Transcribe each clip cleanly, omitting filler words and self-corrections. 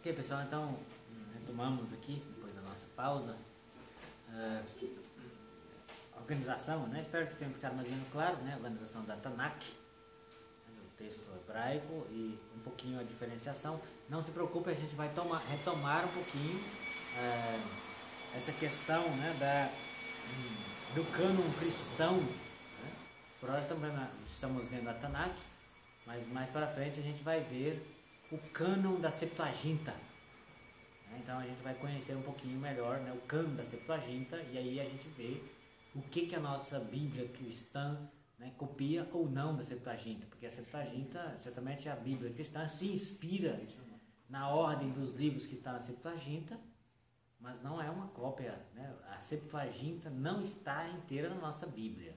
Ok, pessoal, então retomamos aqui, depois da nossa pausa, a organização, né? Espero que tenha ficado mais ou menos claro, né? A organização da Tanakh, o texto hebraico, e um pouquinho a diferenciação. Não se preocupe, a gente vai retomar um pouquinho essa questão, né, do cânon cristão, né? Por hora estamos vendo a Tanakh, mas mais para frente a gente vai ver o cânon da Septuaginta. Então a gente vai conhecer um pouquinho melhor, né, o cânon da Septuaginta, e aí a gente vê o que a nossa Bíblia cristã, né, copia ou não da Septuaginta, porque a Septuaginta, certamente a Bíblia cristã se inspira na ordem dos livros que estão na Septuaginta, mas não é uma cópia, né? A Septuaginta não está inteira na nossa Bíblia.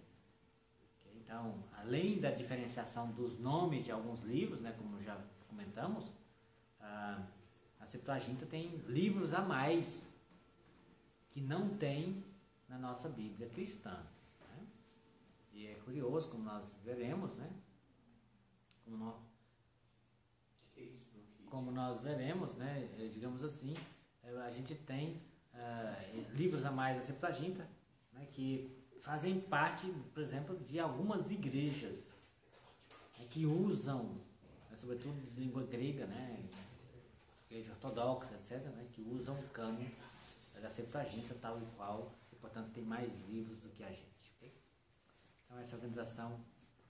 Então, além da diferenciação dos nomes de alguns livros, né, como já comentamos, a Septuaginta tem livros a mais que não tem na nossa Bíblia cristã, né? E é curioso, como nós veremos, né? Como nós veremos, né? Digamos assim, a gente tem livros a mais da Septuaginta, né, que fazem parte, por exemplo, de algumas igrejas, né, que usam, né, sobretudo de língua grega, né, igreja ortodoxa, etc., né, que usam o cânon da Septuaginta tal e qual, e portanto tem mais livros do que a gente. Okay? Então essa organização,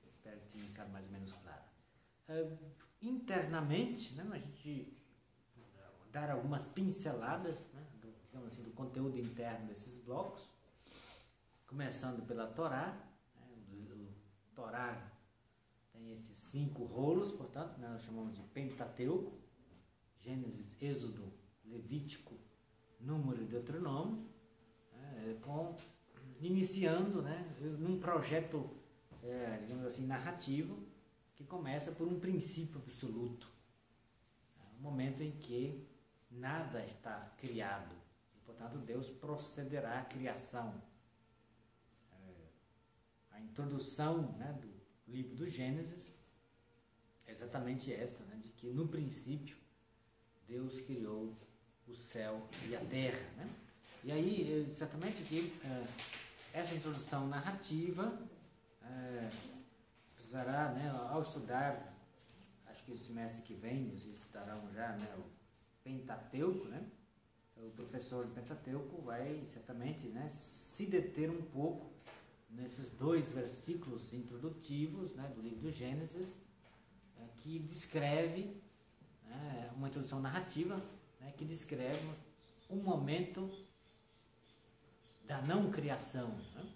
espero que tenha ficado mais ou menos clara. Internamente, né, a gente dar algumas pinceladas, né, digamos assim, do conteúdo interno desses blocos, começando pela Torá. Né, o Torá tem esses 5 rolos, portanto, né, nós chamamos de Pentateuco: Gênesis, Êxodo, Levítico, Número e Deuteronômio, iniciando, né, num projeto, digamos assim, narrativo, que começa por um princípio absoluto, um momento em que nada está criado e, portanto, Deus procederá à criação. A introdução, né, do livro do Gênesis é exatamente esta, né, de que no princípio Deus criou o céu e a terra, né? E aí, exatamente que essa introdução narrativa precisará, né, ao estudar, acho que o semestre que vem vocês estudarão já, né, o Pentateuco, né? O professor do Pentateuco vai certamente, né, se deter um pouco nesses 2 versículos introdutivos, né, do livro do Gênesis, que descreve, né, uma introdução narrativa, né, que descreve um momento da não criação, né?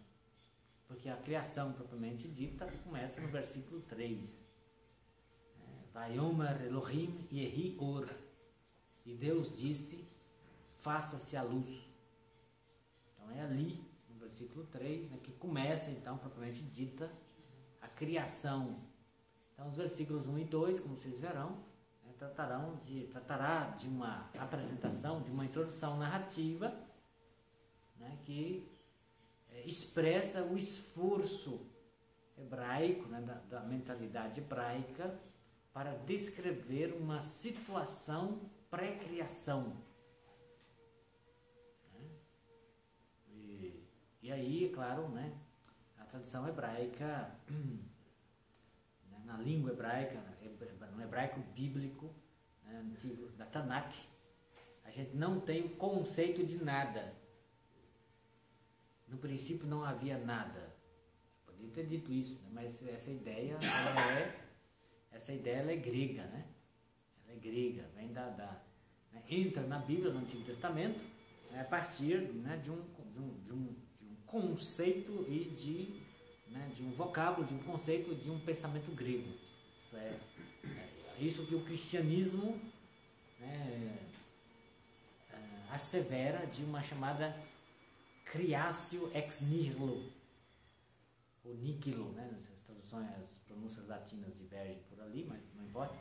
Porque a criação propriamente dita começa no versículo 3. Vayomer Elohim yehi or, e Deus disse: faça-se a luz. Então é ali, no versículo 3, né, que começa então propriamente dita a criação. Então os versículos 1 e 2, como vocês verão, né, tratará de uma apresentação, de uma introdução narrativa, né, que expressa o esforço hebraico, né, da mentalidade hebraica, para descrever uma situação pré-criação. E aí, é claro, né, a tradição hebraica, né, na língua hebraica, no hebraico bíblico, né, antigo, da Tanakh, a gente não tem o conceito de nada. No princípio não havia nada. Eu poderia ter dito isso, né, mas essa ideia ela é grega, né? Ela é grega, vem né, entra na Bíblia, no Antigo Testamento, né, a partir, né, de um conceito e de um vocábulo, de um conceito, de um pensamento grego. Isso é isso que o cristianismo, né, assevera de uma chamada creatio ex nihilo, ou nihilo, né? As traduções, as pronúncias latinas divergem por ali, mas não importa.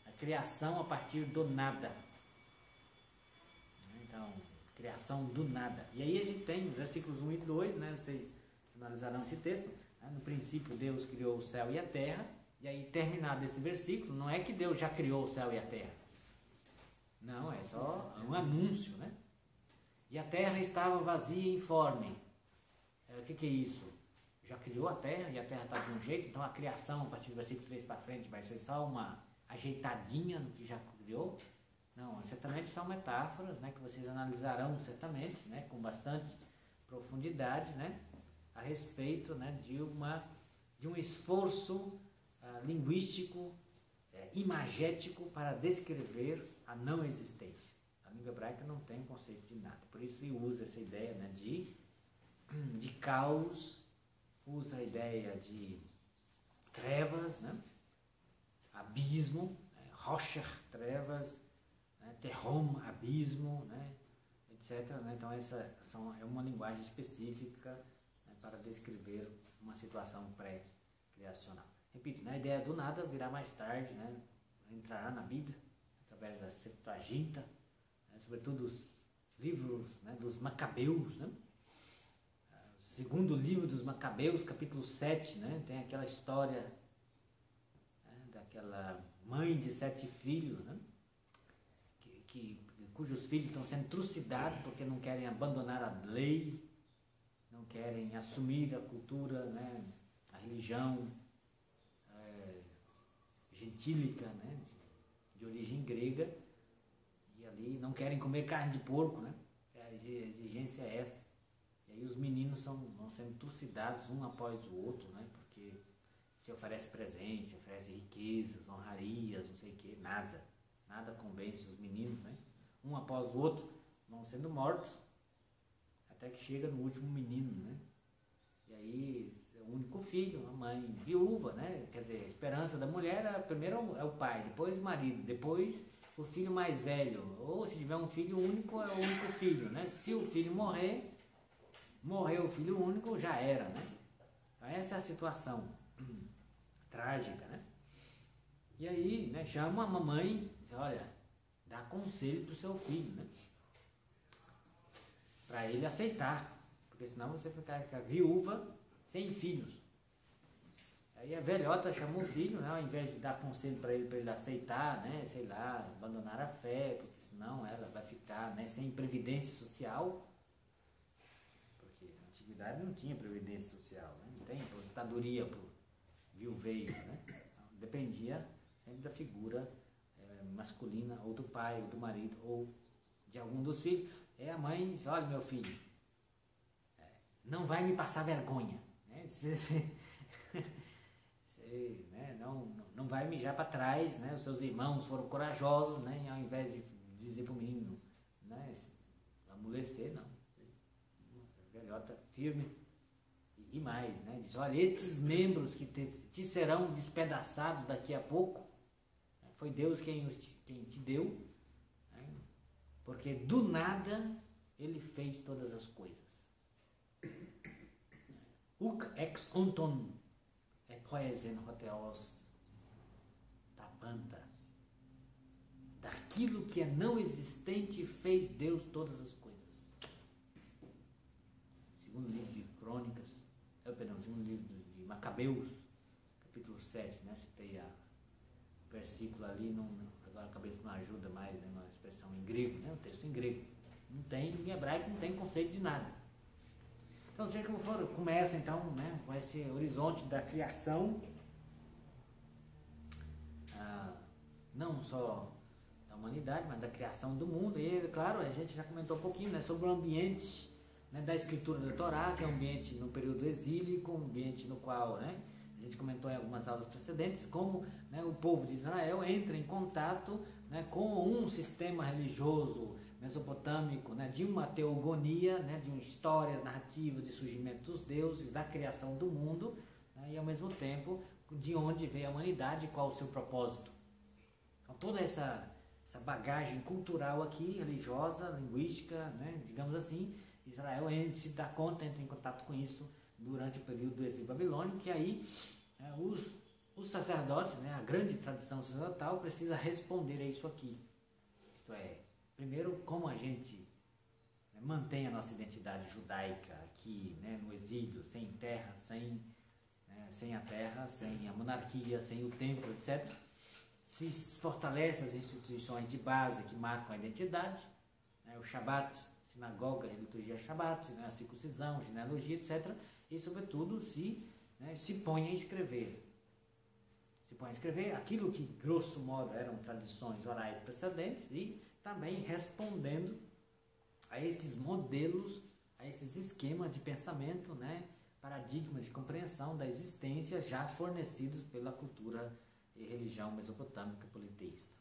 A criação a partir do nada. Então, criação do nada. E aí a gente tem os versículos 1 e 2, né? Vocês analisarão esse texto. Né? No princípio Deus criou o céu e a terra. E aí, terminado esse versículo, não é que Deus já criou o céu e a terra. Não, é só um anúncio, né? E a terra estava vazia e informe. O que é isso? Já criou a terra e a terra está de um jeito, então a criação, a partir do versículo 3 para frente, vai ser só uma ajeitadinha no que já criou? Não, certamente são metáforas, né, que vocês analisarão certamente, né, com bastante profundidade, né, a respeito, né, de um esforço linguístico, imagético para descrever a não existência. A língua hebraica não tem conceito de nada, por isso se usa essa ideia, né, de caos, usa a ideia de trevas, né, abismo, rocher, trevas, né, terrom, abismo, né, etc. Né? Então essa é uma linguagem específica, né, para descrever uma situação pré-criacional. Repito, a ideia do nada virá mais tarde, né, entrará na Bíblia, através da Septuaginta, né, sobretudo os livros, né, dos Macabeus, né? O segundo livro dos Macabeus, capítulo 7, né, tem aquela história, né, daquela mãe de 7 filhos, né, cujos filhos estão sendo trucidados porque não querem abandonar a lei, não querem assumir a cultura, né, a religião gentílica, né, de origem grega, e ali não querem comer carne de porco, né, a exigência é essa. E aí os meninos vão sendo trucidados um após o outro, né, porque se oferece presente, se oferece riquezas, honrarias, não sei o que, nada convence os meninos, né, um após o outro vão sendo mortos, até que chega no último menino, né, e aí o único filho, a mãe viúva, né, quer dizer, a esperança da mulher primeiro é o pai, depois o marido, depois o filho mais velho, ou se tiver um filho único, é o único filho, né, se o filho morreu o filho único, já era, né, então essa é a situação trágica, né, e aí, né, chama a mamãe, diz, olha, dá conselho para o seu filho, né, para ele aceitar, porque senão você fica viúva sem filhos. Aí a velhota chamou o filho, né, ao invés de dar conselho para ele aceitar, né, sei lá, abandonar a fé, porque senão ela vai ficar, né, sem previdência social, porque na antiguidade não tinha previdência social, né, não tem aposentadoria por viuvez, né, então, dependia sempre da figura masculina, ou do pai, ou do marido, ou de algum dos filhos. E a mãe diz, olha meu filho, não vai me passar vergonha, né? Você, né, não vai mijar para trás, né? Os seus irmãos foram corajosos, né? E ao invés de dizer para o menino, né, amolecer, não, velhota firme, e mais, né? Diz, olha, estes membros que te serão despedaçados daqui a pouco, foi Deus quem te deu, né? Porque do nada ele fez todas as coisas. Uk ex onton poesen hoteos tapanta. Daquilo que é não existente fez Deus todas as coisas. Segundo livro de Crônicas, segundo livro de Macabeus, capítulo 7, né? Citei o versículo ali, agora a cabeça não ajuda mais, né? Uma expressão em grego, né? Um texto em grego. Não tem, em hebraico não tem conceito de nada. Então, sei como for, começa então, né, com esse horizonte da criação, não só da humanidade, mas da criação do mundo. E, claro, a gente já comentou um pouquinho, né, sobre o ambiente, né, da escritura da Torá, que é um ambiente no período exílico, um ambiente no qual, né, a gente comentou em algumas aulas precedentes, como, né, o povo de Israel entra em contato, né, com um sistema religioso mesopotâmico, né, de uma teogonia, né, de uma história narrativa de surgimento dos deuses, da criação do mundo, né, e ao mesmo tempo de onde veio a humanidade e qual o seu propósito. Então toda essa bagagem cultural aqui, religiosa, linguística, né, digamos assim, Israel se dá conta, entra em contato com isso durante o período do exílio babilônico, que aí os sacerdotes, né, a grande tradição sacerdotal precisa responder a isso aqui. Isto é, primeiro, como a gente mantém a nossa identidade judaica aqui, né, no exílio, sem terra, sem a terra, sem a monarquia, sem o templo, etc. se fortalece as instituições de base que marcam a identidade, né, o Shabat, sinagoga, a liturgia Shabat, né, a circuncisão, genealogia, etc. E, sobretudo, se põe a escrever. Se põe a escrever aquilo que, grosso modo, eram tradições orais precedentes e também respondendo a estes modelos, a esses esquemas de pensamento, né, paradigmas de compreensão da existência já fornecidos pela cultura e religião mesopotâmica politeísta.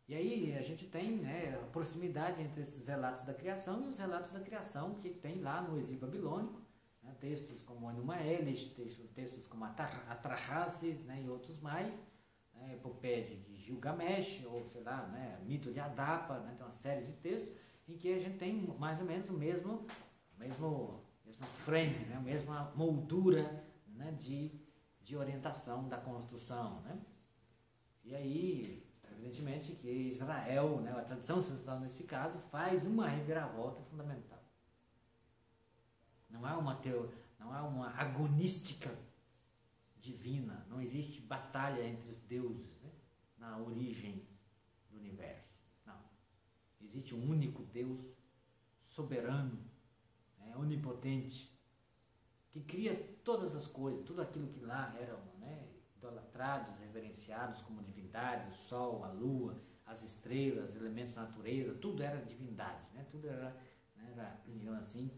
E aí a gente tem, né, a proximidade entre esses relatos da criação e os relatos da criação que tem lá no exílio babilônico, né, textos como Enuma Elish, textos como Atrahasis, né, e outros mais, né, epopeia de Gilgamesh, ou sei lá, né, mito de Adapa, né, tem uma série de textos em que a gente tem mais ou menos o mesmo frame, né, a mesma moldura, né, de orientação da construção, né? E aí, evidentemente que Israel, né, a tradição ocidental nesse caso, faz uma reviravolta fundamental. Não há uma agonística divina, não existe batalha entre os deuses, né, na origem do universo. Não. Existe um único Deus soberano, né, onipotente, que cria todas as coisas, tudo aquilo que lá eram, né, idolatrados, reverenciados como divindade, o sol, a lua, as estrelas, elementos da natureza, tudo era divindade, né? Tudo era, digamos assim,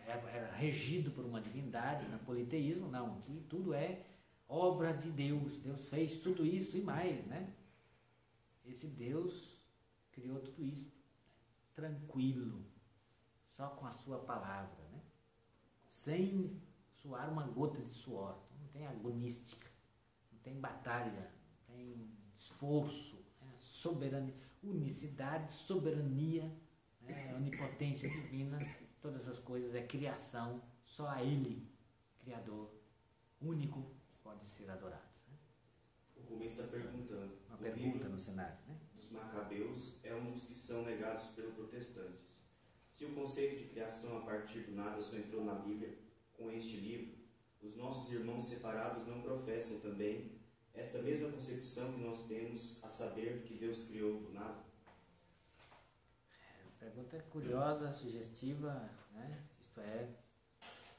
era regido por uma divindade, no politeísmo não, que tudo é obra de Deus, Deus fez tudo isso e mais, né? Esse Deus criou tudo isso, né, tranquilo, só com a sua palavra, né? Sem suar uma gota de suor. Então, não tem agonística, não tem batalha, não tem esforço, né? Soberania, unicidade, soberania, né? Onipotência divina, todas as coisas é criação, só a Ele, Criador, único, pode ser adorado. Né? O Rubens está perguntando. Uma pergunta no cenário, né? Dos Macabeus é um dos que são negados pelos protestantes. Se o conceito de criação a partir do nada só entrou na Bíblia com este livro, os nossos irmãos separados não professam também esta mesma concepção que nós temos, a saber que Deus criou do nada? A pergunta é curiosa, sugestiva, né? Isto é,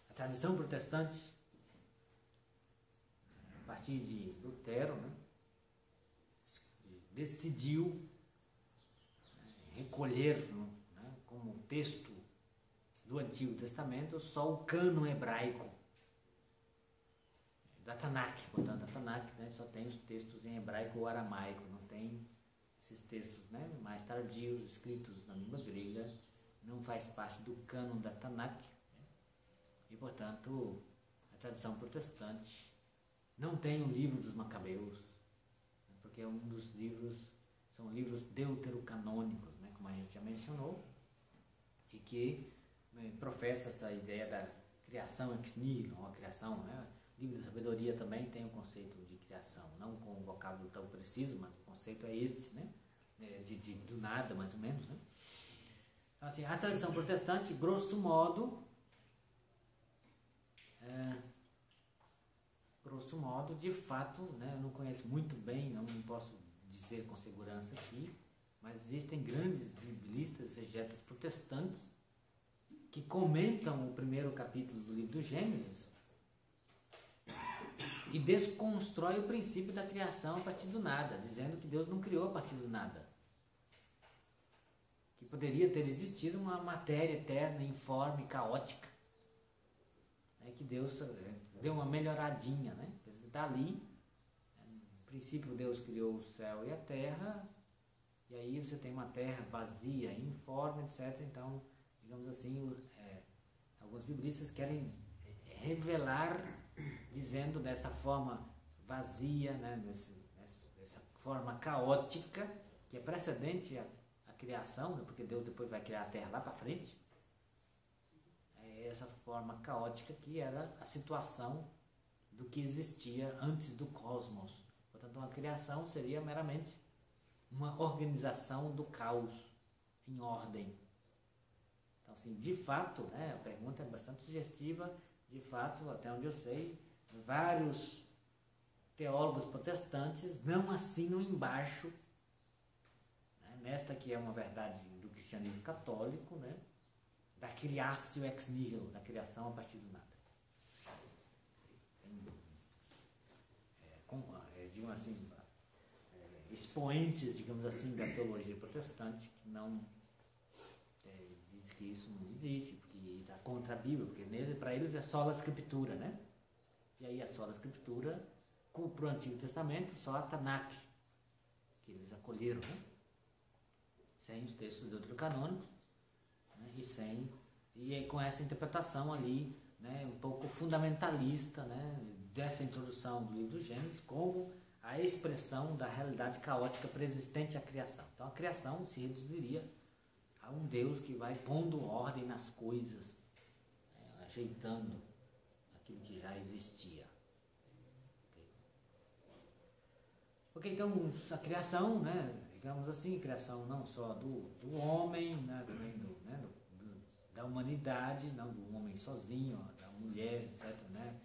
a tradição protestante, a partir de Lutero, né, decidiu recolher, né, como texto do Antigo Testamento só o cânon hebraico da Tanakh. Portanto, a Tanakh, né, só tem os textos em hebraico ou aramaico, não tem esses textos, né, mais tardios, escritos na língua grega, não faz parte do cânon da Tanakh, né, e, portanto, a tradição protestante não tem o livro dos Macabeus, né, porque é um dos livros, são livros deuterocanônicos, né, como a gente já mencionou, e que professa essa ideia da criação ex nihilo, a criação, né? O livro da sabedoria também tem o conceito de criação, não com um vocábulo tão preciso, mas o conceito é este, né? Do nada, mais ou menos, né? Então, assim, a tradição protestante, grosso modo, de fato, né, eu não conheço muito bem, não posso dizer com segurança aqui, mas existem grandes biblistas, exegetas protestantes, que comentam o primeiro capítulo do livro do Gênesis e desconstrói o princípio da criação a partir do nada, dizendo que Deus não criou a partir do nada, que poderia ter existido uma matéria eterna, informe, caótica, que Deus deu uma melhoradinha, né? Dali, no princípio Deus criou o céu e a terra, e aí você tem uma terra vazia, informe, etc. Então, digamos assim, alguns biblistas querem revelar, dizendo dessa forma vazia, né, dessa forma caótica, que é precedente à criação, né, porque Deus depois vai criar a terra lá para frente, essa forma caótica que era a situação do que existia antes do cosmos. Portanto, uma criação seria meramente uma organização do caos em ordem. Então, assim, de fato, né, a pergunta é bastante sugestiva, de fato, até onde eu sei, vários teólogos protestantes não assinam embaixo, né, nesta que é uma verdade do cristianismo católico, né, da criatio ex nihilo, da criação a partir do nada. Digamos assim, expoentes, digamos assim, da teologia protestante que não diz que isso não existe, porque está contra a Bíblia, porque para eles é sola escritura, né? E aí a sola escritura, para o Antigo Testamento, só a Tanakh, que eles acolheram, né? Sem os textos deuterocanônicos, né? E com essa interpretação ali, né, um pouco fundamentalista, né, dessa introdução do livro do Gênesis como a expressão da realidade caótica preexistente à criação. Então a criação se reduziria a um Deus que vai pondo ordem nas coisas, né, ajeitando aquilo que já existia. Ok, então a criação, né, digamos assim, criação não só do homem, né, também da humanidade, não do homem sozinho, da mulher, etc., né?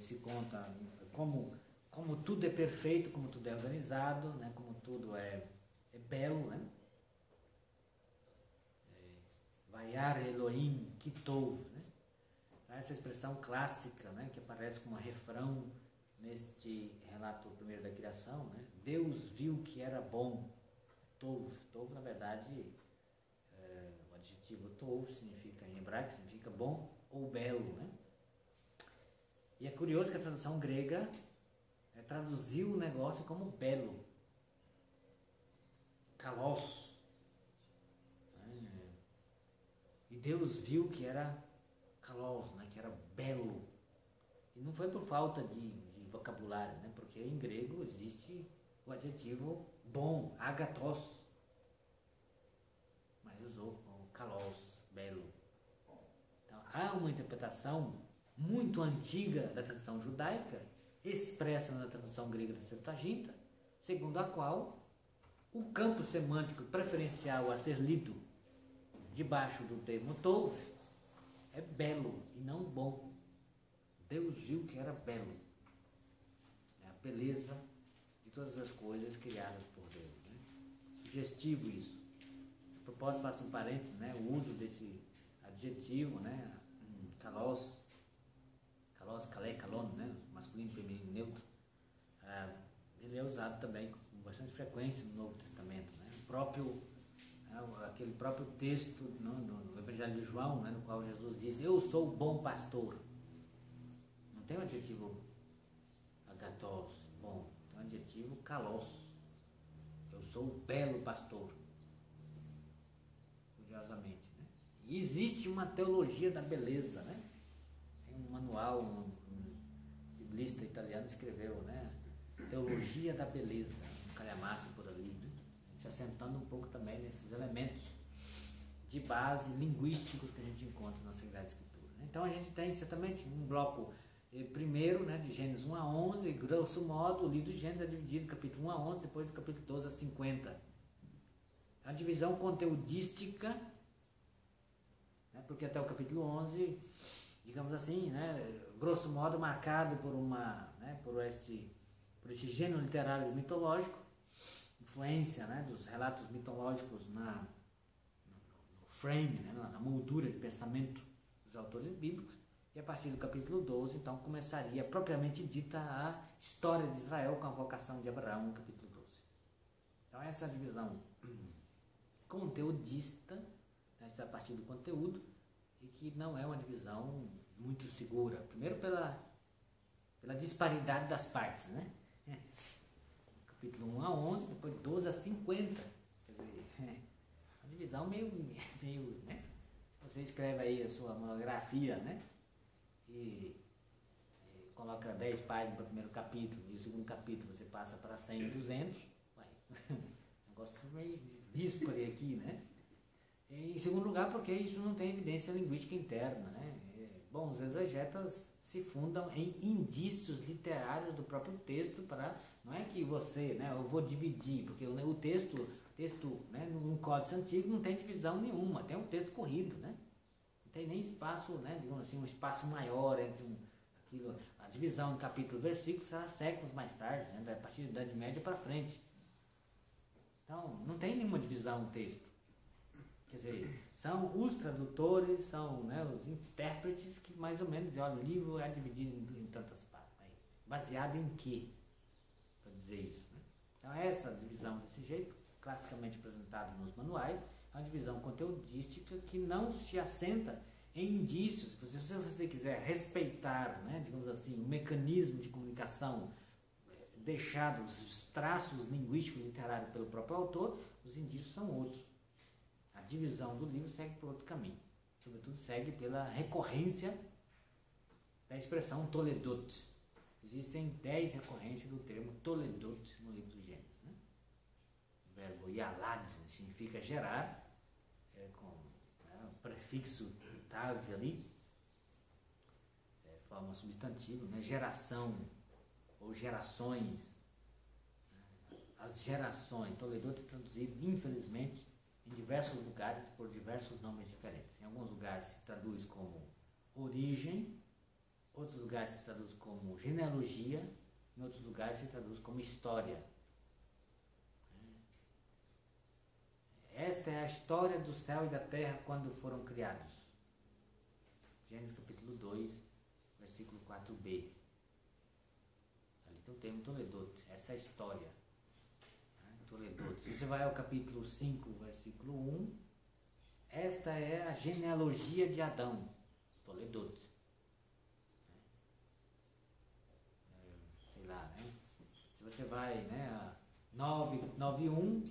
Se conta como tudo é perfeito, como tudo é organizado, né? Como tudo é belo, né? Vayar Elohim Kitov, né? Essa expressão clássica, né? Que aparece como refrão neste relato primeiro da criação, né? Deus viu que era bom. Tov, na verdade, o adjetivo tov significa, em hebraico, significa bom ou belo, né? E é curioso que a tradução grega traduziu o negócio como belo, kalos. E Deus viu que era kalos, né? Que era belo. E não foi por falta de vocabulário, né? Porque em grego existe o adjetivo bom, agathos, mas usou o kalos, belo. Então, há uma interpretação muito antiga da tradição judaica, expressa na tradução grega da Septuaginta, segundo a qual o campo semântico preferencial a ser lido debaixo do termo tov é belo e não bom. Deus viu que era belo. É a beleza de todas as coisas criadas por Deus. Né? Sugestivo isso. A propósito, faço um parênteses, né? O uso desse adjetivo, né? Kalos, kalé, kalon, né? Masculino, feminino, neutro. Ele é usado também com bastante frequência no Novo Testamento. Né? Aquele próprio texto no Evangelho de João, né? No qual Jesus diz: eu sou o bom pastor. Não tem o adjetivo agathos, bom. Tem o adjetivo kalos. Eu sou o belo pastor. Curiosamente, né? E existe uma teologia da beleza, né? Tem um manual, um biblista italiano escreveu, né? Teologia da beleza, um calhamaço por ali, né? Se assentando um pouco também nesses elementos de base linguísticos que a gente encontra na Sagrada Escritura. Né? Então a gente tem certamente um bloco primeiro, né, de Gênesis 1 a 11, grosso modo, o livro de Gênesis é dividido do capítulo 1 a 11, depois do capítulo 12 a 50. A divisão conteudística, né, porque até o capítulo 11, digamos assim, né, grosso modo marcado por esse gênero literário mitológico, influência, né, dos relatos mitológicos no frame, né, na moldura de pensamento dos autores bíblicos. E a partir do capítulo 12, então, começaria propriamente dita a história de Israel com a vocação de Abraão, no capítulo 12. Então, essa é a divisão conteudista, essa é a partir do conteúdo, e que não é uma divisão muito segura. Primeiro pela disparidade das partes, né? Capítulo 1 a 11, depois 12 a 50. Quer dizer, uma divisão meio, né? Se você escreve aí a sua monografia, né? E coloca 10 páginas para o primeiro capítulo, e o segundo capítulo você passa para 100 e 200, o negócio meio díspare aqui, né? E, em segundo lugar, porque isso não tem evidência linguística interna, né? Bom, os exegetas se fundam em indícios literários do próprio texto para... Não é que você, né, eu vou dividir, porque o texto, né, num códice antigo não tem divisão nenhuma, tem um texto corrido, né? Não tem nem espaço, né, digamos assim, um espaço maior entre A divisão em capítulo e versículo será séculos mais tarde, né? A partir da Idade Média para frente. Então, não tem nenhuma divisão no texto. Quer dizer, são os tradutores, são, né, os intérpretes que mais ou menos, olha, o livro é dividido em tantas partes. Baseado em quê? Para dizer isso. Né? Então, essa divisão desse jeito, classicamente apresentada nos manuais, é uma divisão conteudística que não se assenta em indícios. Se você quiser respeitar, né, digamos assim, o mecanismo de comunicação deixados, os traços linguísticos literários pelo próprio autor, os indícios são outros. A divisão do livro segue por outro caminho. Sobretudo segue pela recorrência da expressão Toledot. Existem 10 recorrências do termo Toledot no livro do Gênesis. Né? O verbo yalad significa gerar, com o prefixo tav ali, forma substantivo, né? Geração ou gerações. As gerações, Toledot é traduzido, infelizmente, em diversos lugares por diversos nomes diferentes. Em alguns lugares se traduz como origem, outros lugares se traduz como genealogia, em outros lugares se traduz como história. Esta é a história do céu e da terra quando foram criados. Gênesis capítulo 2, versículo 4b. Ali tem o termo Toledot, essa é a história. Toledot. Se você vai ao capítulo 5, versículo 1, esta é a genealogia de Adão, Toledot. Sei lá, né? Se você vai, né, a 9:1,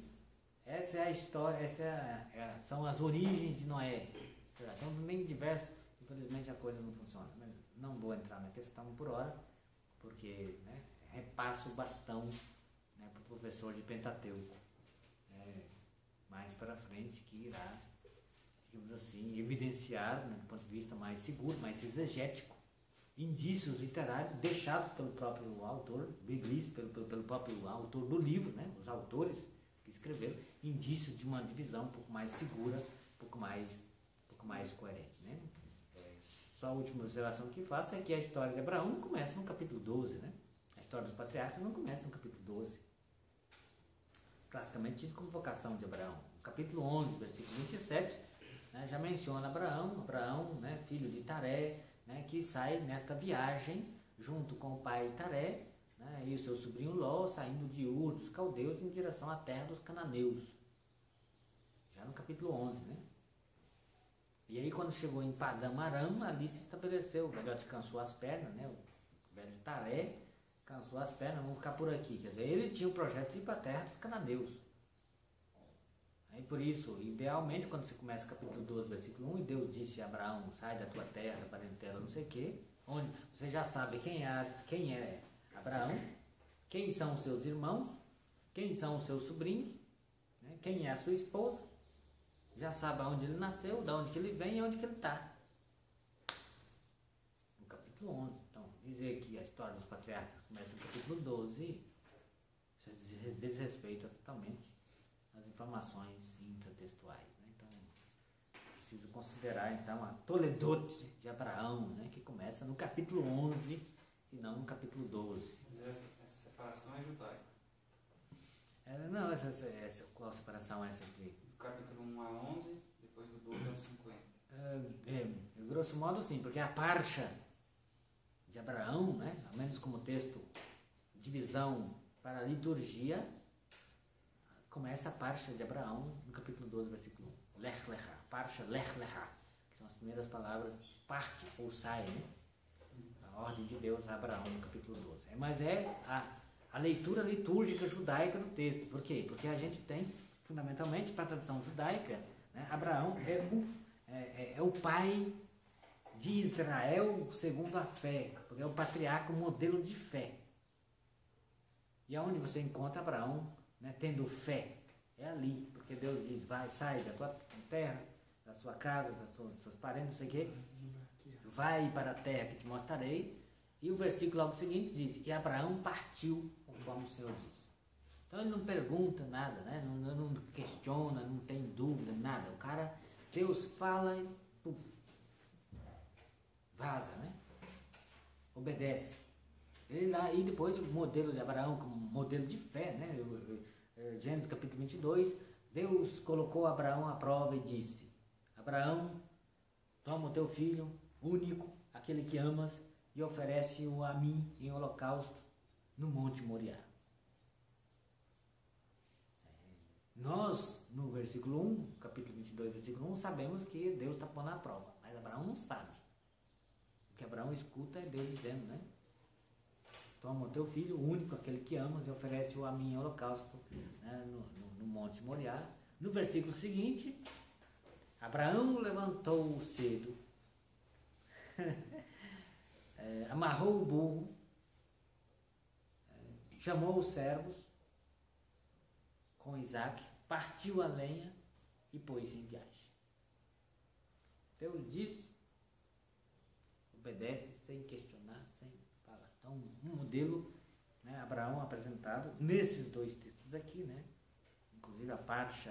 essa é a história, são as origens de Noé. Então, nem diversos, infelizmente a coisa não funciona. Mas não vou entrar na questão por hora, porque, né, repasso o bastão, né, para o professor de Pentateuco, mais para frente, que irá, digamos assim, evidenciar, né, do ponto de vista mais seguro, mais exegético, indícios literários deixados pelo próprio autor, biblis, pelo próprio autor do livro, né, os autores que escreveram, indícios de uma divisão um pouco mais segura, um pouco mais coerente. Né? Só a última observação que faço é que a história de Abraão não começa no capítulo 12, né? A história dos patriarcas não começa no capítulo 12. Classicamente tido como vocação de Abraão. No capítulo 11, versículo 27, né, já menciona Abraão, né, filho de Taré, né, que sai nesta viagem junto com o pai Taré, né, e o seu sobrinho Ló, saindo de Ur dos caldeus em direção à terra dos cananeus. Já no capítulo 11, né? E aí quando chegou em Padam Aram, ali se estabeleceu, o velhote cansou as pernas, né, o velho Taré cansou as pernas, vamos ficar por aqui. Quer dizer, ele tinha o projeto de ir para a terra dos cananeus. Aí por isso, idealmente, quando você começa o capítulo 12, versículo 1, e Deus disse a Abraão, sai da tua terra, da parentela, não sei o quê, onde você já sabe quem é Abraão, quem são os seus irmãos, quem são os seus sobrinhos, né, quem é a sua esposa, já sabe aonde ele nasceu, de onde que ele vem e onde que ele está. No capítulo 11. Então, dizer que a história dos patriarcas começa no capítulo 12, isso desrespeita totalmente as informações intratextuais. Né? Então, preciso considerar então a Toledot de Abraão, né? Que começa no capítulo 11 e não no capítulo 12. Essa separação é judaica. Não, qual separação é essa aqui? Do capítulo 1 a 11, depois do 12 ao 50. Grosso modo sim, porque a parcha de Abraão, né, ao menos como texto, divisão para a liturgia, começa a parcha de Abraão no capítulo 12, versículo 1. Lech Lecha, parcha Lech Lecha, que são as primeiras palavras, parte ou sai, né? A ordem de Deus a Abraão no capítulo 12. Mas é a leitura litúrgica judaica do texto. Por quê? Porque a gente tem, fundamentalmente, para a tradição judaica, né, Abraão é o pai de Israel segundo a fé, porque é o patriarca, o modelo de fé. E aonde você encontra Abraão, né, tendo fé? É ali, porque Deus diz, vai, sai da tua terra, da sua casa, dos seus parentes, não sei o quê, vai para a terra que te mostrarei. E o versículo logo seguinte diz, e Abraão partiu, conforme o Senhor disse. Então ele não pergunta nada, né? Não questiona, não tem dúvida, nada. O cara, Deus fala e puf, vaza, né? obedece. Ele lá, e depois o modelo de Abraão como modelo de fé, né? Gênesis capítulo 22, Deus colocou Abraão à prova e disse: Abraão, toma o teu filho único, aquele que amas, e oferece-o a mim em holocausto no Monte Moriá. Nós, no versículo 1, capítulo 22, versículo 1, sabemos que Deus está pondo à prova, mas Abraão não sabe. O que Abraão escuta é Deus dizendo, né? Toma o teu filho único, aquele que amas, e oferece-o a mim em holocausto, né, no Monte Moriá. No versículo seguinte, Abraão levantou cedo, amarrou o burro, chamou os servos com Isaac, partiu a lenha e pôs-se em viagem. Deus disse, obedece sem questionar, sem falar. Então, um modelo, né, Abraão apresentado nesses dois textos aqui, né? Inclusive a parte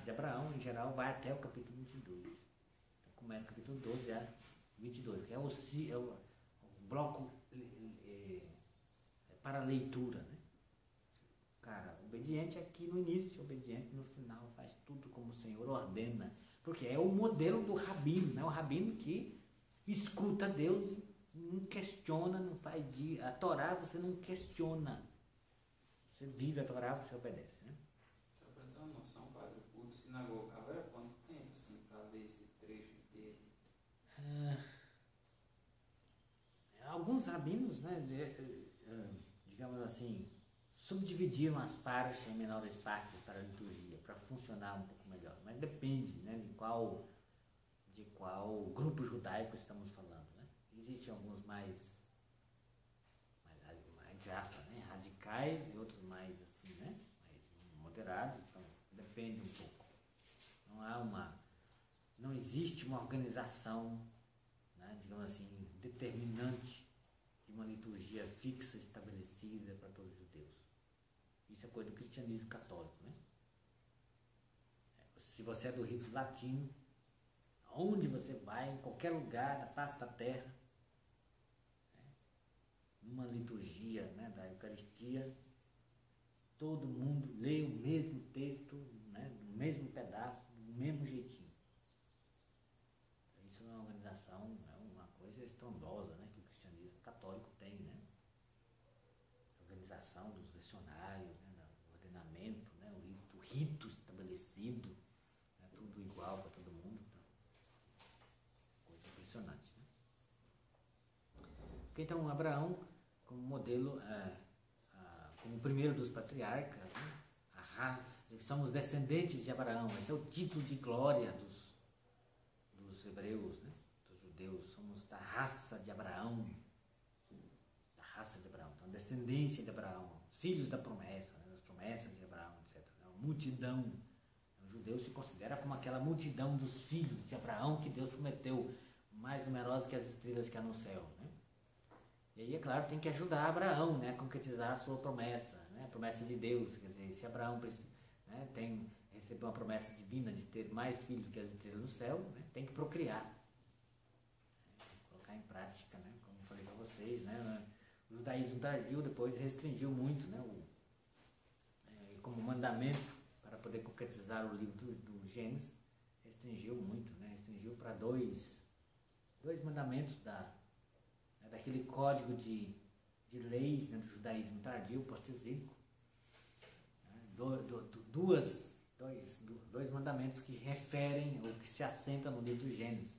de Abraão, em geral, vai até o capítulo 22. Então, começa o capítulo 12 a 22, que é o bloco para leitura, né? Cara, obediente aqui no início, obediente no final, faz tudo como o Senhor ordena. Porque é o modelo do rabino, né? O rabino que escuta Deus e não questiona, não faz a Torá você não questiona. Você vive a Torá, você obedece, né? Só para ter uma noção, padre, o culto sinagogal era quanto tempo, assim, para ler esse trecho inteiro? Alguns rabinos, né, digamos assim, subdividiram as partes em menores partes para a liturgia, para funcionar um pouco melhor. Mas depende, né, de qual grupo judaico estamos falando, né? Existem alguns mais entre aspas, né, radicais e outros mais assim, né, mais moderados. Então depende um pouco. Não existe uma organização, né, digamos assim, determinante de uma liturgia fixa, estabelecida para todos os judeus. Isso é coisa do cristianismo católico, né? Se você é do rito latino, aonde você vai, em qualquer lugar da face da terra, né, numa liturgia, né, da Eucaristia, todo mundo lê o mesmo texto, né, do mesmo pedaço, do mesmo jeitinho. Isso é uma organização, é uma coisa estrondosa, né, que o cristianismo católico tem, né? A organização dos lecionários, né, o ordenamento, né, o rito estabelecido, né, tudo igual para todo mundo. Então, coisa impressionante, né? Então, Abraão, como modelo, como o primeiro dos patriarcas, né? Somos descendentes de Abraão, esse é o título de glória dos hebreus, né? Dos judeus, somos da raça de Abraão, então descendência de Abraão, filhos da promessa, né? Das promessas de Abraão, etc. Uma multidão, o judeu se considera como aquela multidão dos filhos de Abraão que Deus prometeu, mais numerosos que as estrelas que há no céu, né? E aí, é claro, tem que ajudar Abraão, né, a concretizar a sua promessa, né, a promessa de Deus. Quer dizer, se Abraão, né, recebeu uma promessa divina de ter mais filhos que as estrelas no céu, né, tem que procriar, né, tem que colocar em prática, né, como eu falei para vocês, né, o judaísmo tardio depois restringiu muito, né, como mandamento para poder concretizar o livro do Gênesis, restringiu muito, né, restringiu para dois mandamentos daquele código de leis, né, do judaísmo tardio, pós-exílico, né, dois mandamentos que referem ou que se assentam no livro do Gênesis.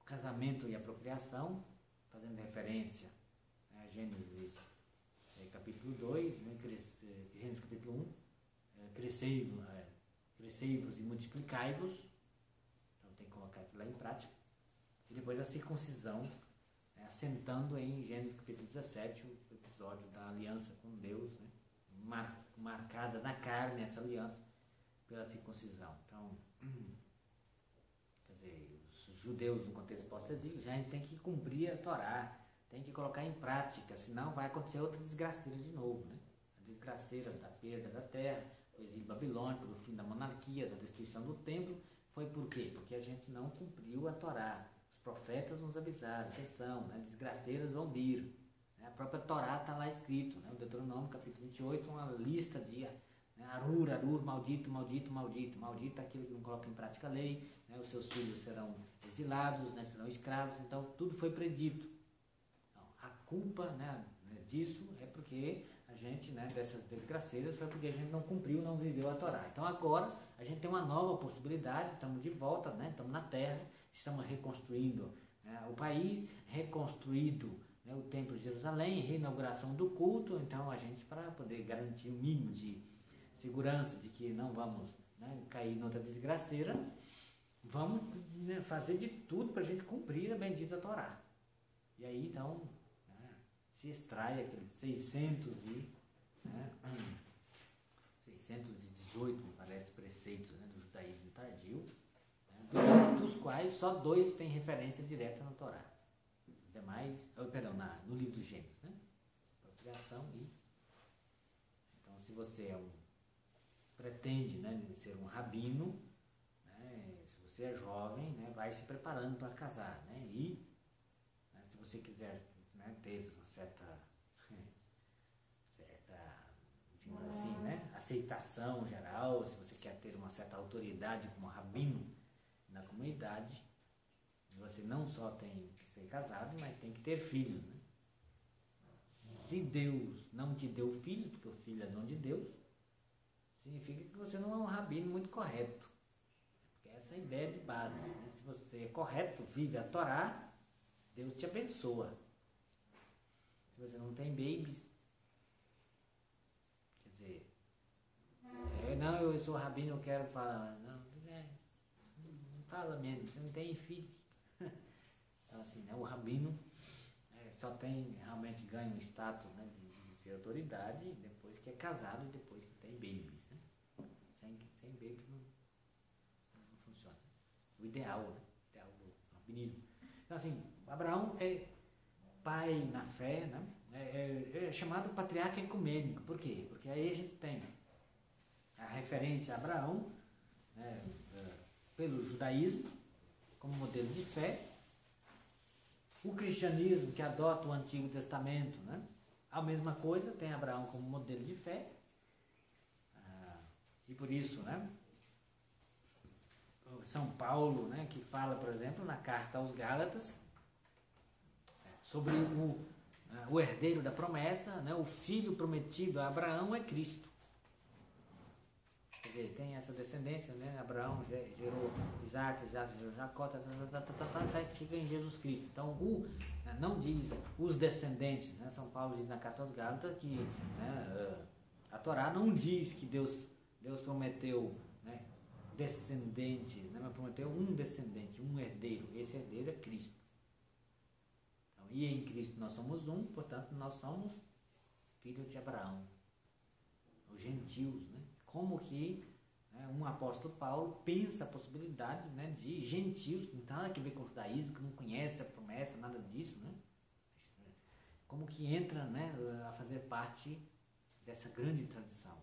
O casamento e a procriação, fazendo referência, né, a Gênesis capítulo 2, né, Gênesis capítulo 1, crescei-vos e multiplicai-vos, então tem que colocar aquilo lá em prática. E depois a circuncisão, né, assentando em Gênesis capítulo 17, o episódio da aliança com Deus, né, marcada na carne essa aliança pela circuncisão. Então, quer dizer, os judeus no contexto pós-exílio já tem que cumprir a Torá, tem que colocar em prática, senão vai acontecer outra desgraceira de novo, né? A desgraceira da perda da terra, do exílio babilônico, do fim da monarquia, da destruição do templo. Foi por quê? Porque a gente não cumpriu a Torá. Os profetas nos avisaram, atenção, né? Desgraceiras vão vir. Né? A própria Torá está lá escrito, né? O Deuteronômio, capítulo 28, uma lista de Arur, Arur, maldito, maldito, maldito. Maldito é aquele que não coloca em prática a lei, né? Os seus filhos serão exilados, né? Serão escravos, então tudo foi predito. Então, a culpa, né, disso é porque a gente, né, dessas desgraceiras, foi porque a gente não cumpriu, não viveu a Torá. Então agora a gente tem uma nova possibilidade, estamos de volta, né, estamos na terra, estamos reconstruindo, né, o país, reconstruído, né, o Templo de Jerusalém, reinauguração do culto. Então a gente, para poder garantir o mínimo de segurança de que não vamos, né, cair em outra desgraceira, vamos, né, fazer de tudo para a gente cumprir a bendita Torá. E aí então, né, se extrai aqueles 618, parece, preceitos, né, do judaísmo tardio, né, dos quais só 2 têm referência direta na Torá. Os demais, no livro dos Gênesis, né? Procriação e... Então, se você pretende, né, ser um rabino, né, se você é jovem, né, vai se preparando para casar, né? E, né, se você quiser, né, ter uma certa, digamos assim, né, aceitação geral, se você quer ter uma certa autoridade como rabino na comunidade, você não só tem que ser casado, mas tem que ter filhos, né? Se Deus não te deu filho, porque o filho é dom de Deus, significa que você não é um rabino muito correto. Porque essa é a ideia de base, né? Se você é correto, vive a Torá, Deus te abençoa. Se você não tem babies, quer dizer, não, eu sou rabino, eu quero falar, não fala mesmo, você não tem filho. Então assim, né, o rabino só tem, realmente ganha um status, né, de ser autoridade depois que é casado e depois que tem babies, né? Sem babies não funciona. O ideal, né? O ideal do rabinismo. Então assim, Abraão é pai na fé, né? É chamado patriarca ecumênico. Por quê? Porque aí a gente tem a referência a Abraão, né, pelo judaísmo como modelo de fé, o cristianismo que adota o Antigo Testamento, né? A mesma coisa, tem Abraão como modelo de fé, e por isso, né, São Paulo, né, que fala, por exemplo, na carta aos Gálatas, sobre o herdeiro da promessa, né, o filho prometido a Abraão é Cristo. Quer dizer, tem essa descendência, né? Abraão gerou Isaac gerou Jacó, chega em Jesus Cristo. Então, não diz os descendentes, né? São Paulo diz na carta aos Gálatas que, né, a Torá não diz que Deus prometeu, né, descendentes, né? Mas prometeu um descendente, um herdeiro. Esse herdeiro é Cristo. Então, e em Cristo nós somos um, portanto, nós somos filhos de Abraão. Os gentios, né? Como que, né, um apóstolo Paulo pensa a possibilidade, né, de gentios, que não tem nada a ver com o judaísmo, que não conhece a promessa, nada disso, né? Como que entra, né, a fazer parte dessa grande tradição.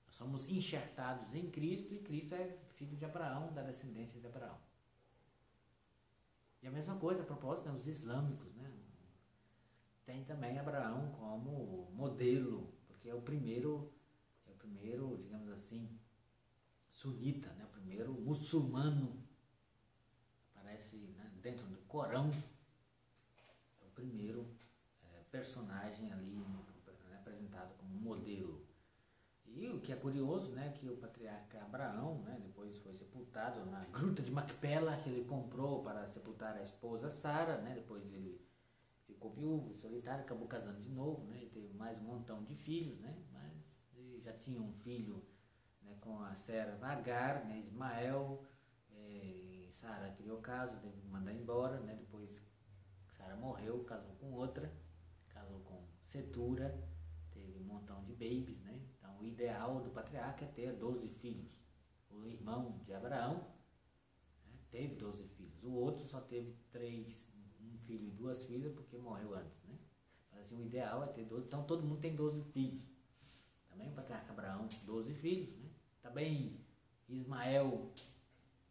Nós somos enxertados em Cristo e Cristo é filho de Abraão, da descendência de Abraão. E a mesma coisa, a propósito, né, os islâmicos, né? Tem também Abraão como modelo, porque é o primeiro, digamos assim, sunita, né? O primeiro muçulmano, aparece, né, dentro do Corão, é o primeiro personagem ali, né, apresentado como modelo. E o que é curioso, né, que o patriarca Abraão, né, depois foi sepultado na Gruta de Macpela, que ele comprou para sepultar a esposa Sara, né, depois ele ficou viúvo, solitário, acabou casando de novo, né, e teve mais um montão de filhos, né, mas ele já tinha um filho, né, com a Sara Agar, né, Ismael, Sara criou caso, teve que mandar embora, né, depois Sara morreu, casou com outra, casou com Setura, teve um montão de babies, né, então o ideal do patriarca é ter 12 filhos. O irmão de Abraão, né, teve 12 filhos, o outro só teve 3, um filho e 2 filhas, porque morreu antes, né? Mas assim, o ideal é ter 12, então todo mundo tem 12 filhos. Também o patriarca Abraão, 12 filhos, né? Também Ismael,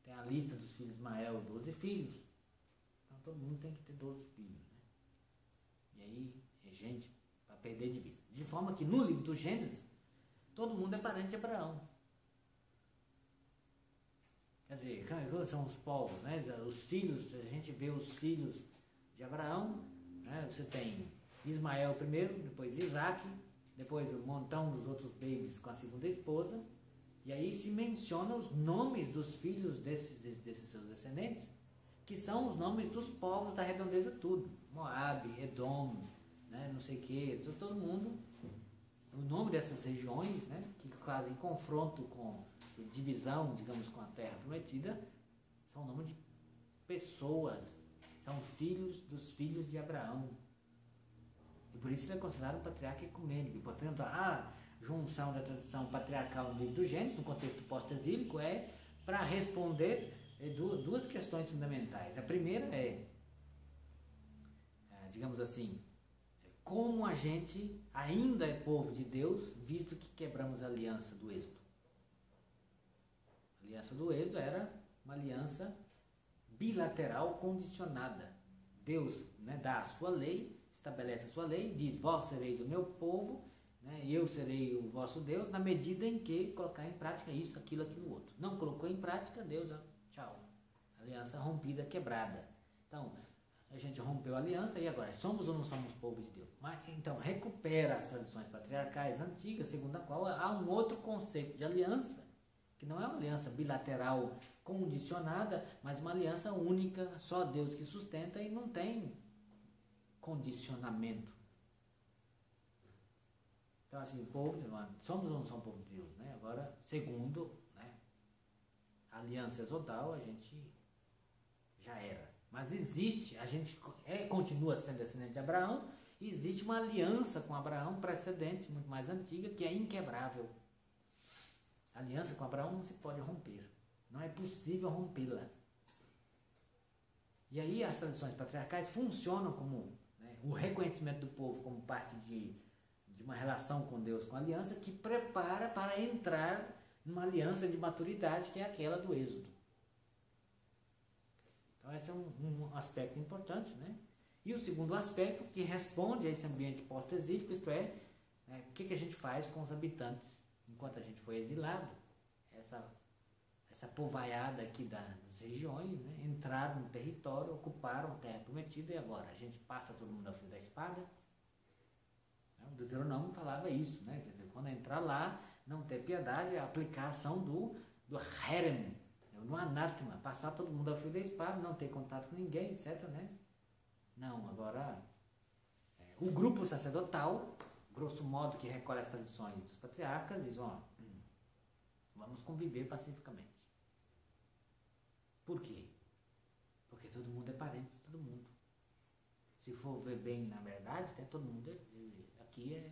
tem a lista dos filhos de Ismael, 12 filhos. Então todo mundo tem que ter 12 filhos, né? E aí, gente, para perder de vista. De forma que no livro do Gênesis, todo mundo é parente de Abraão. Quer dizer, são os povos, né? Os filhos, a gente vê os filhos de Abraão, né? Você tem Ismael primeiro, depois Isaac, depois um montão dos outros babies com a segunda esposa, e aí se menciona os nomes dos filhos desses seus descendentes, que são os nomes dos povos da redondeza tudo, Moabe, Edom, né? Não sei o que, todo mundo, o nome dessas regiões, né? Que fazem confronto com divisão, digamos, com a terra prometida, são o nome de pessoas, são filhos dos filhos de Abraão. E por isso ele é considerado um patriarca ecumênico. E, portanto, a junção da tradição patriarcal no livro do Gênesis, no contexto pós-exílico, é para responder duas questões fundamentais. A primeira é, digamos assim, como a gente ainda é povo de Deus, visto que quebramos a aliança do Êxodo. A aliança do Êxodo era uma aliança bilateral condicionada. Deus, né, dá a sua lei, estabelece a sua lei, diz: vós sereis o meu povo, né, e eu serei o vosso Deus, na medida em que colocar em prática isso, aquilo, aquilo outro. Não colocou em prática, Deus, tchau. Aliança rompida, quebrada. Então, a gente rompeu a aliança e agora, somos ou não somos povo de Deus? Mas, então, recupera as tradições patriarcais antigas, segundo a qual há um outro conceito de aliança, que não é uma aliança bilateral condicionada, mas uma aliança única, só Deus que sustenta e não tem condicionamento. Então, assim, povo, somos ou não somos povo de Deus, né? Agora, segundo, né, a aliança exodal, a gente já era. Mas existe, a gente continua sendo descendente de Abraão, e existe uma aliança com Abraão precedente, muito mais antiga, que é inquebrável. A aliança com Abraão não se pode romper. Não é possível rompê-la. E aí as tradições patriarcais funcionam como, né, o reconhecimento do povo como parte de uma relação com Deus, com a aliança, que prepara para entrar numa aliança de maturidade, que é aquela do Êxodo. Então esse é um aspecto importante, né? E o segundo aspecto, que responde a esse ambiente pós-exílico, isto é, o que a gente faz com os habitantes enquanto a gente foi exilado, essa povaiada aqui das regiões, né, entraram no território, ocuparam a terra prometida, e agora? A gente passa todo mundo ao fio da espada? O Deuteronômio falava isso, né? Quer dizer, quando entrar lá, não ter piedade, é a aplicação do herem, no anátema, passar todo mundo ao fio da espada, não ter contato com ninguém, etc, né? Não, agora, o grupo sacerdotal, grosso modo, que recolhe as tradições dos patriarcas, diz: ó, vamos conviver pacificamente. Por quê? Porque todo mundo é parente de todo mundo. Se for ver bem, na verdade, todo mundo aqui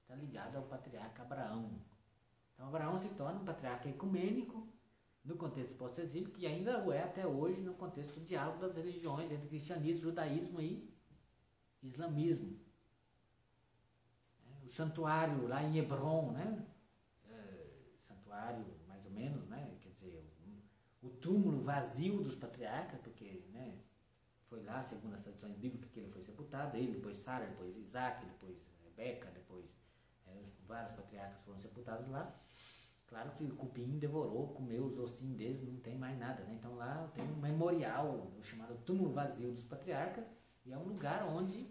está ligado ao patriarca Abraão. Então Abraão se torna um patriarca ecumênico no contexto pós-exílico, e ainda o é até hoje no contexto do diálogo das religiões entre cristianismo, judaísmo e islamismo. O santuário lá em Hebron, né? Santuário mais ou menos, né? Quer dizer, o túmulo vazio dos patriarcas, porque, né, foi lá, segundo as tradições bíblicas, que ele foi sepultado, ele, depois Sara, depois Isaac, depois Rebeca, depois vários patriarcas foram sepultados lá. Claro que o cupim devorou, comeu os ossinhos deles, não tem mais nada, né? Então lá tem um memorial, chamado túmulo vazio dos patriarcas, e é um lugar onde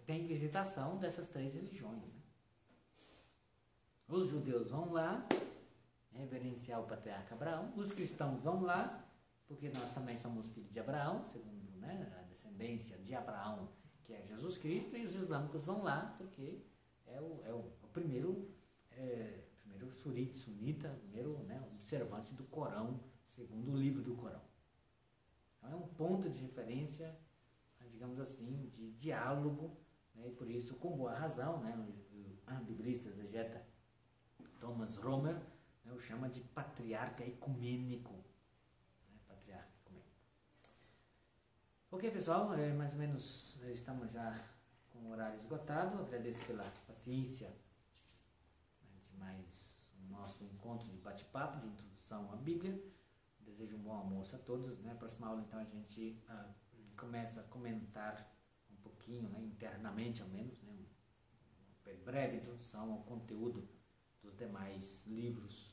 tem visitação dessas três religiões, né? Os judeus vão lá reverenciar o patriarca Abraão, os cristãos vão lá, porque nós também somos filhos de Abraão, segundo, né, a descendência de Abraão, que é Jesus Cristo, e os islâmicos vão lá, porque é o primeiro sunita, primeiro, né, observante do Corão, segundo o livro do Corão. Então é um ponto de referência, digamos assim, de diálogo, né, e por isso, com boa razão, né, o biblista exegeta Thomas Romer, né, o chama de patriarca ecumênico. Né, patriarca ecumênico. Ok, pessoal, mais ou menos estamos já com o horário esgotado. Agradeço pela paciência, né, de mais o nosso encontro de bate-papo, de introdução à Bíblia. Desejo um bom almoço a todos, né? Próxima aula, então, a gente começa a comentar um pouquinho, né, internamente ao menos, né, uma breve introdução ao conteúdo dos demais livros